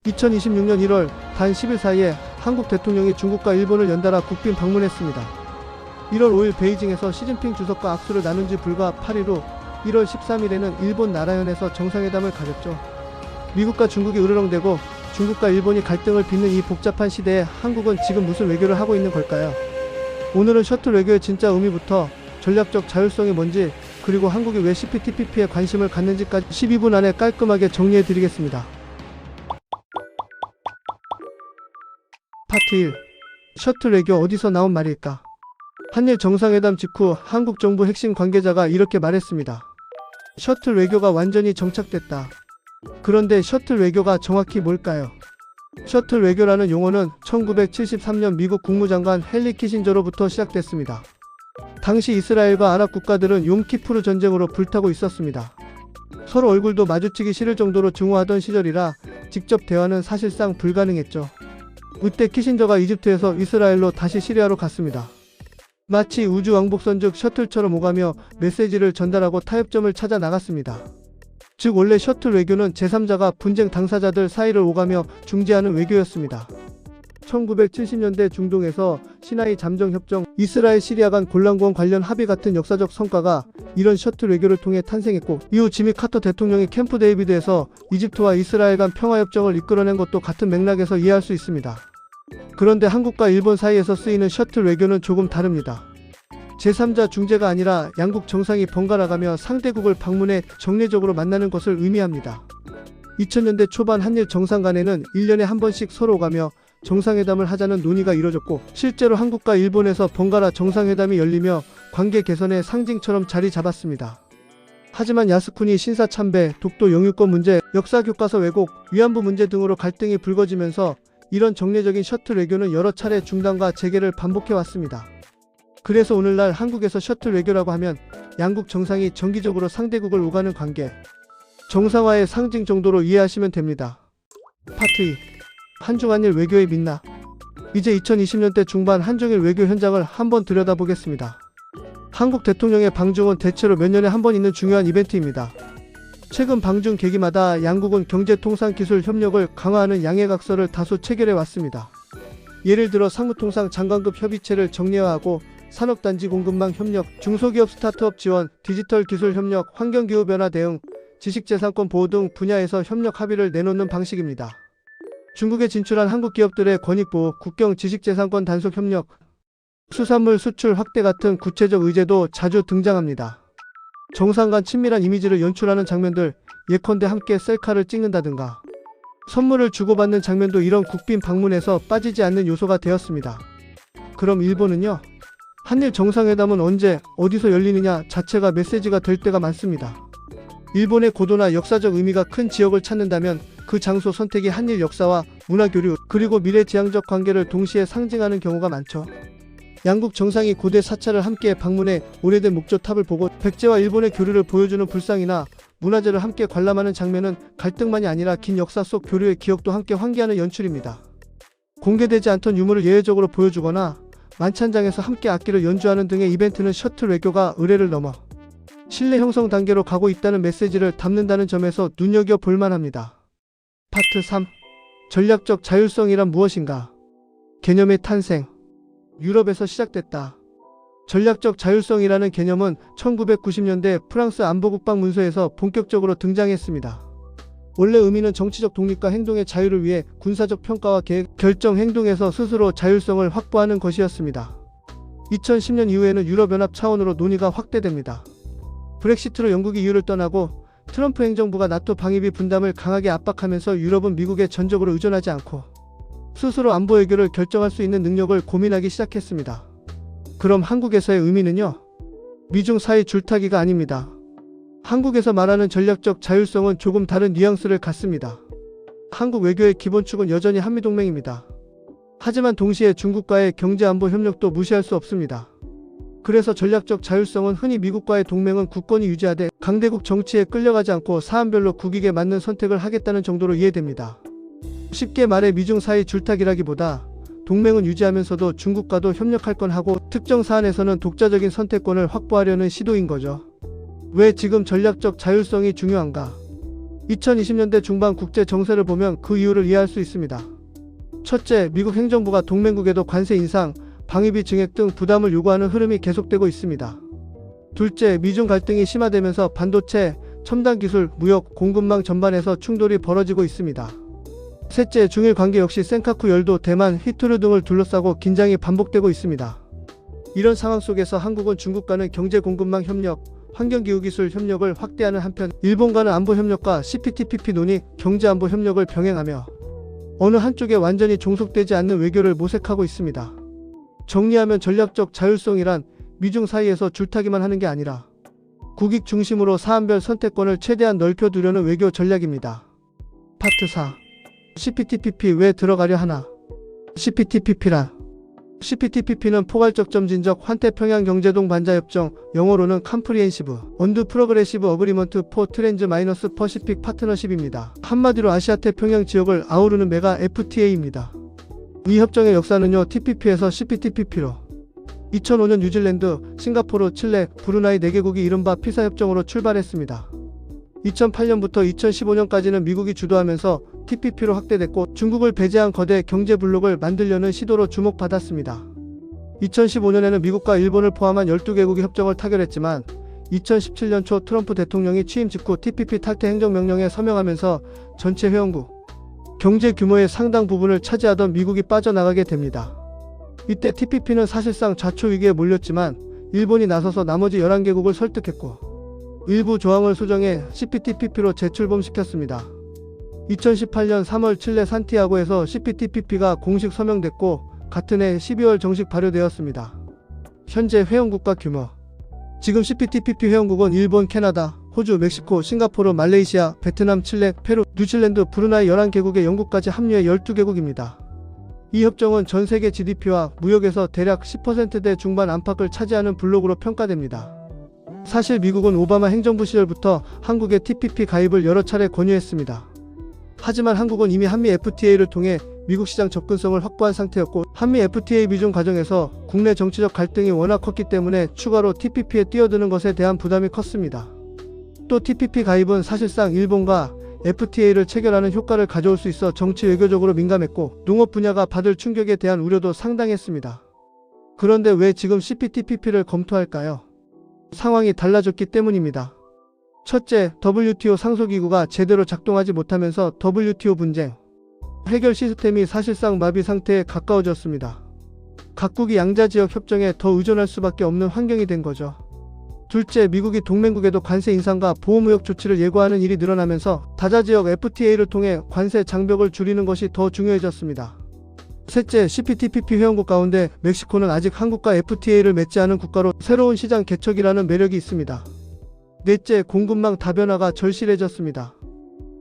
2026년 1월 단 10일 사이에 한국 대통령이 중국과 일본을 연달아 국빈 방문했습니다. 1월 5일 베이징에서 시진핑 주석과 악수를 나눈 지 불과 8일 후 1월 13일에는 일본 나라현에서 정상회담을 가졌죠. 미국과 중국이 으르렁대고 중국과 일본이 갈등을 빚는 이 복잡한 시대에 한국은 지금 무슨 외교를 하고 있는 걸까요? 오늘은 셔틀 외교의 진짜 의미부터 전략적 자율성이 뭔지, 그리고 한국이 왜 CPTPP에 관심을 갖는지까지 12분 안에 깔끔하게 정리해 드리겠습니다. 파트 1. 셔틀 외교 어디서 나온 말일까? 한일 정상회담 직후 한국 정부 핵심 관계자가 이렇게 말했습니다. 셔틀 외교가 완전히 정착됐다. 그런데 셔틀 외교가 정확히 뭘까요? 셔틀 외교라는 용어는 1973년 미국 국무장관 헨리 키신저로부터 시작됐습니다. 당시 이스라엘과 아랍 국가들은 욤키푸르 전쟁으로 불타고 있었습니다. 서로 얼굴도 마주치기 싫을 정도로 증오하던 시절이라 직접 대화는 사실상 불가능했죠. 그때 키신저가 이집트에서 이스라엘로 다시 시리아로 갔습니다. 마치 우주왕복선 즉 셔틀처럼 오가며 메시지를 전달하고 타협점을 찾아 나갔습니다. 즉 원래 셔틀 외교는 제3자가 분쟁 당사자들 사이를 오가며 중재하는 외교였습니다. 1970년대 중동에서 시나이 잠정협정, 이스라엘 시리아 간 골란구원 관련 합의 같은 역사적 성과가 이런 셔틀 외교를 통해 탄생했고, 이후 지미 카터 대통령이 캠프 데이비드에서 이집트와 이스라엘 간 평화협정을 이끌어낸 것도 같은 맥락에서 이해할 수 있습니다. 그런데 한국과 일본 사이에서 쓰이는 셔틀 외교는 조금 다릅니다. 제3자 중재가 아니라 양국 정상이 번갈아가며 상대국을 방문해 정례적으로 만나는 것을 의미합니다. 2000년대 초반 한일 정상 간에는 1년에 한 번씩 서로 오가며 정상회담을 하자는 논의가 이뤄졌고, 실제로 한국과 일본에서 번갈아 정상회담이 열리며 관계 개선의 상징처럼 자리 잡았습니다. 하지만 야스쿠니 신사 참배, 독도 영유권 문제, 역사교과서 왜곡, 위안부 문제 등으로 갈등이 불거지면서 이런 정례적인 셔틀 외교는 여러 차례 중단과 재개를 반복해왔습니다. 그래서 오늘날 한국에서 셔틀 외교라고 하면 양국 정상이 정기적으로 상대국을 오가는 관계, 정상화의 상징 정도로 이해하시면 됩니다. 파트 2. 한중한일 외교의 민낯. 이제 2020년대 중반 한중일 외교 현장을 한번 들여다보겠습니다. 한국 대통령의 방중은 대체로 몇 년에 한 번 있는 중요한 이벤트입니다. 최근 방중 계기마다 양국은 경제통상기술 협력을 강화하는 양해각서를 다수 체결해 왔습니다. 예를 들어 상무통상 장관급 협의체를 정례화하고 산업단지 공급망 협력, 중소기업 스타트업 지원, 디지털 기술 협력, 환경기후 변화 대응, 지식재산권 보호 등 분야에서 협력 합의를 내놓는 방식입니다. 중국에 진출한 한국 기업들의 권익보호, 국경 지식재산권 단속 협력, 수산물 수출 확대 같은 구체적 의제도 자주 등장합니다. 정상 간 친밀한 이미지를 연출하는 장면들, 예컨대 함께 셀카를 찍는다든가 선물을 주고받는 장면도 이런 국빈 방문에서 빠지지 않는 요소가 되었습니다. 그럼 일본은요? 한일 정상회담은 언제, 어디서 열리느냐 자체가 메시지가 될 때가 많습니다. 일본의 고도나 역사적 의미가 큰 지역을 찾는다면 그 장소 선택이 한일 역사와 문화 교류, 그리고 미래지향적 관계를 동시에 상징하는 경우가 많죠. 양국 정상이 고대 사찰을 함께 방문해 오래된 목조탑을 보고 백제와 일본의 교류를 보여주는 불상이나 문화재를 함께 관람하는 장면은 갈등만이 아니라 긴 역사 속 교류의 기억도 함께 환기하는 연출입니다. 공개되지 않던 유물을 예외적으로 보여주거나 만찬장에서 함께 악기를 연주하는 등의 이벤트는 셔틀 외교가 의례를 넘어 신뢰 형성 단계로 가고 있다는 메시지를 담는다는 점에서 눈여겨볼 만합니다. 파트 3. 전략적 자율성이란 무엇인가? 개념의 탄생. 유럽에서 시작됐다. 전략적 자율성이라는 개념은 1990년대 프랑스 안보국방 문서에서 본격적으로 등장했습니다. 원래 의미는 정치적 독립과 행동의 자유를 위해 군사적 평가와 계획, 결정, 행동에서 스스로 자율성을 확보하는 것이었습니다. 2010년 이후에는 유럽연합 차원으로 논의가 확대됩니다. 브렉시트로 영국이 EU를 떠나고 트럼프 행정부가 나토 방위비 분담을 강하게 압박하면서 유럽은 미국에 전적으로 의존하지 않고 스스로 안보 외교를 결정할 수 있는 능력을 고민하기 시작했습니다. 그럼 한국에서의 의미는요? 미중 사이 줄타기가 아닙니다. 한국에서 말하는 전략적 자율성은 조금 다른 뉘앙스를 갖습니다. 한국 외교의 기본축은 여전히 한미동맹입니다. 하지만 동시에 중국과의 경제안보 협력도 무시할 수 없습니다. 그래서 전략적 자율성은 흔히 미국과의 동맹은 굳건히 유지하되 강대국 정치에 끌려가지 않고 사안별로 국익에 맞는 선택을 하겠다는 정도로 이해됩니다. 쉽게 말해 미중 사이 줄타기라기보다 동맹은 유지하면서도 중국과도 협력할 건 하고 특정 사안에서는 독자적인 선택권을 확보하려는 시도인 거죠. 왜 지금 전략적 자율성이 중요한가? 2020년대 중반 국제 정세를 보면 그 이유를 이해할 수 있습니다. 첫째, 미국 행정부가 동맹국에도 관세 인상, 방위비 증액 등 부담을 요구하는 흐름이 계속되고 있습니다. 둘째, 미중 갈등이 심화되면서 반도체, 첨단 기술, 무역, 공급망 전반에서 충돌이 벌어지고 있습니다. 셋째, 중일 관계 역시 센카쿠 열도, 대만, 히투르 등을 둘러싸고 긴장이 반복되고 있습니다. 이런 상황 속에서 한국은 중국과는 경제 공급망 협력, 환경기후기술 협력을 확대하는 한편 일본과는 안보 협력과 CPTPP 논의, 경제안보 협력을 병행하며 어느 한쪽에 완전히 종속되지 않는 외교를 모색하고 있습니다. 정리하면 전략적 자율성이란 미중 사이에서 줄타기만 하는 게 아니라 국익 중심으로 사안별 선택권을 최대한 넓혀두려는 외교 전략입니다. 파트 4. CPTPP 왜 들어가려 하나? CPTPP는 포괄적 점진적 환태평양 경제동 반자협정, 영어로는 Comprehensive and Progressive Agreement for Trans-Pacific Partnership입니다. 한마디로 아시아태평양 지역을 아우르는 메가 FTA입니다. 이 협정의 역사는요, TPP에서 CPTPP로 2005년 뉴질랜드, 싱가포르, 칠레, 브루나이 4개국이 이른바 피사협정으로 출발했습니다. 2008년부터 2015년까지는 미국이 주도하면서 TPP로 확대됐고 중국을 배제한 거대 경제 블록을 만들려는 시도로 주목받았습니다. 2015년에는 미국과 일본을 포함한 12개국이 협정을 타결했지만 2017년 초 트럼프 대통령이 취임 직후 TPP 탈퇴 행정명령에 서명하면서 전체 회원국 경제 규모의 상당 부분을 차지하던 미국이 빠져나가게 됩니다. 이때 TPP는 사실상 좌초위기에 몰렸지만 일본이 나서서 나머지 11개국을 설득했고 일부 조항을 수정해 CPTPP로 재출범시켰습니다. 2018년 3월 칠레 산티아고에서 CPTPP가 공식 서명됐고 같은 해 12월 정식 발효되었습니다. 현재 회원국가 규모. 지금 CPTPP 회원국은 일본, 캐나다, 호주, 멕시코, 싱가포르, 말레이시아, 베트남, 칠레, 페루, 뉴질랜드, 브루나이 11개국에 영국까지 합류해 12개국입니다. 이 협정은 전 세계 GDP와 무역에서 대략 10%대 중반 안팎을 차지하는 블록으로 평가됩니다. 사실 미국은 오바마 행정부 시절부터 한국의 TPP 가입을 여러 차례 권유했습니다. 하지만 한국은 이미 한미 FTA를 통해 미국 시장 접근성을 확보한 상태였고 한미 FTA 비중 과정에서 국내 정치적 갈등이 워낙 컸기 때문에 추가로 TPP에 뛰어드는 것에 대한 부담이 컸습니다. 또 TPP 가입은 사실상 일본과 FTA를 체결하는 효과를 가져올 수 있어 정치 외교적으로 민감했고 농업 분야가 받을 충격에 대한 우려도 상당했습니다. 그런데 왜 지금 CPTPP를 검토할까요? 상황이 달라졌기 때문입니다. 첫째, WTO 상소기구가 제대로 작동하지 못하면서 WTO 분쟁 해결 시스템이 사실상 마비 상태에 가까워졌습니다. 각국이 양자지역 협정에 더 의존할 수밖에 없는 환경이 된 거죠. 둘째, 미국이 동맹국에도 관세 인상과 보호무역 조치를 예고하는 일이 늘어나면서 다자지역 FTA를 통해 관세 장벽을 줄이는 것이 더 중요해졌습니다. 셋째, CPTPP 회원국 가운데 멕시코는 아직 한국과 FTA를 맺지 않은 국가로 새로운 시장 개척이라는 매력이 있습니다. 넷째, 공급망 다변화가 절실해졌습니다.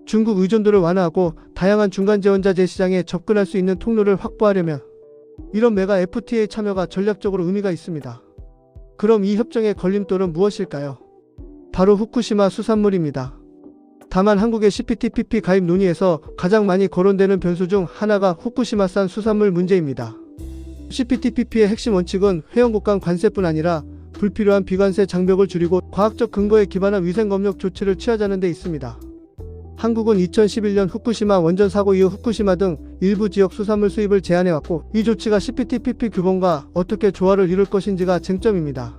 중국 의존도를 완화하고 다양한 중간재원자 재시장에 접근할 수 있는 통로를 확보하려면 이런 메가 FTA 참여가 전략적으로 의미가 있습니다. 그럼 이 협정의 걸림돌은 무엇일까요? 바로 후쿠시마 수산물입니다. 다만 한국의 CPTPP 가입 논의에서 가장 많이 거론되는 변수 중 하나가 후쿠시마산 수산물 문제입니다. CPTPP의 핵심 원칙은 회원국 간 관세뿐 아니라 불필요한 비관세 장벽을 줄이고 과학적 근거에 기반한 위생검역 조치를 취하자는 데 있습니다. 한국은 2011년 후쿠시마 원전 사고 이후 후쿠시마 등 일부 지역 수산물 수입을 제한해왔고 이 조치가 CPTPP 규범과 어떻게 조화를 이룰 것인지가 쟁점입니다.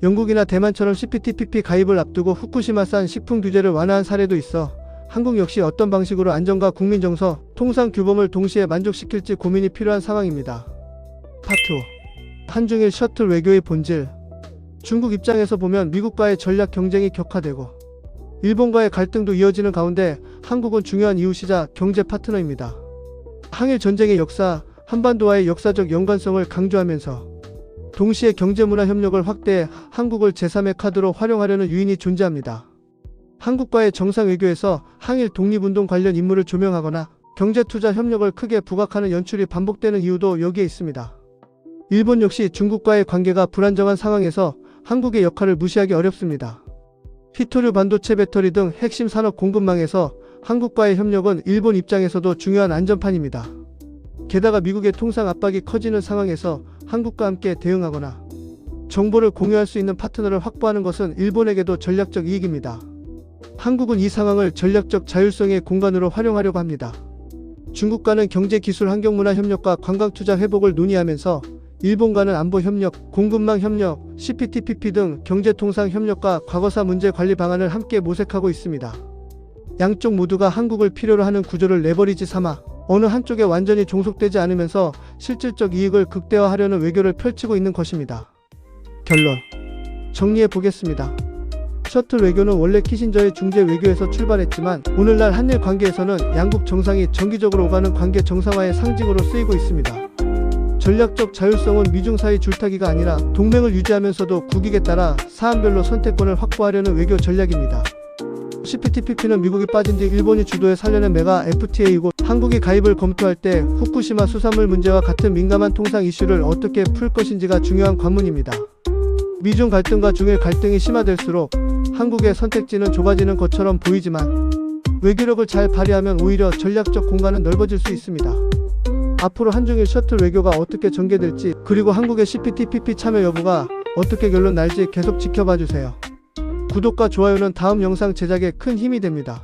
영국이나 대만처럼 CPTPP 가입을 앞두고 후쿠시마산 식품 규제를 완화한 사례도 있어 한국 역시 어떤 방식으로 안전과 국민 정서, 통상 규범을 동시에 만족시킬지 고민이 필요한 상황입니다. 파트 5. 한중일 셔틀 외교의 본질. 중국 입장에서 보면 미국과의 전략 경쟁이 격화되고 일본과의 갈등도 이어지는 가운데 한국은 중요한 이웃이자 경제 파트너입니다. 항일 전쟁의 역사, 한반도와의 역사적 연관성을 강조하면서 동시에 경제문화 협력을 확대해 한국을 제3의 카드로 활용하려는 유인이 존재합니다. 한국과의 정상외교에서 항일 독립운동 관련 인물을 조명하거나 경제투자 협력을 크게 부각하는 연출이 반복되는 이유도 여기에 있습니다. 일본 역시 중국과의 관계가 불안정한 상황에서 한국의 역할을 무시하기 어렵습니다. 히토류 반도체 배터리 등 핵심 산업 공급망에서 한국과의 협력은 일본 입장에서도 중요한 안전판입니다. 게다가 미국의 통상 압박이 커지는 상황에서 한국과 함께 대응하거나 정보를 공유할 수 있는 파트너를 확보하는 것은 일본에게도 전략적 이익입니다. 한국은 이 상황을 전략적 자율성의 공간으로 활용하려고 합니다. 중국과는 경제 기술 환경 문화 협력과 관광 투자 회복을 논의하면서 일본과는 안보 협력, 공급망 협력, CPTPP 등 경제통상 협력과 과거사 문제 관리 방안을 함께 모색하고 있습니다. 양쪽 모두가 한국을 필요로 하는 구조를 레버리지 삼아 어느 한쪽에 완전히 종속되지 않으면서 실질적 이익을 극대화하려는 외교를 펼치고 있는 것입니다. 결론. 정리해 보겠습니다. 셔틀 외교는 원래 키신저의 중재 외교에서 출발했지만 오늘날 한일 관계에서는 양국 정상이 정기적으로 오가는 관계 정상화의 상징으로 쓰이고 있습니다. 전략적 자율성은 미중 사이 줄타기가 아니라 동맹을 유지하면서도 국익에 따라 사안별로 선택권을 확보하려는 외교 전략입니다. CPTPP는 미국이 빠진 뒤 일본이 주도해 살려낸 메가 FTA이고 한국이 가입을 검토할 때 후쿠시마 수산물 문제와 같은 민감한 통상 이슈를 어떻게 풀 것인지가 중요한 관문입니다. 미중 갈등과 중일 갈등이 심화될수록 한국의 선택지는 좁아지는 것처럼 보이지만 외교력을 잘 발휘하면 오히려 전략적 공간은 넓어질 수 있습니다. 앞으로 한중일 셔틀 외교가 어떻게 전개될지 그리고 한국의 CPTPP 참여 여부가 어떻게 결론 날지 계속 지켜봐 주세요. 구독과 좋아요는 다음 영상 제작에 큰 힘이 됩니다.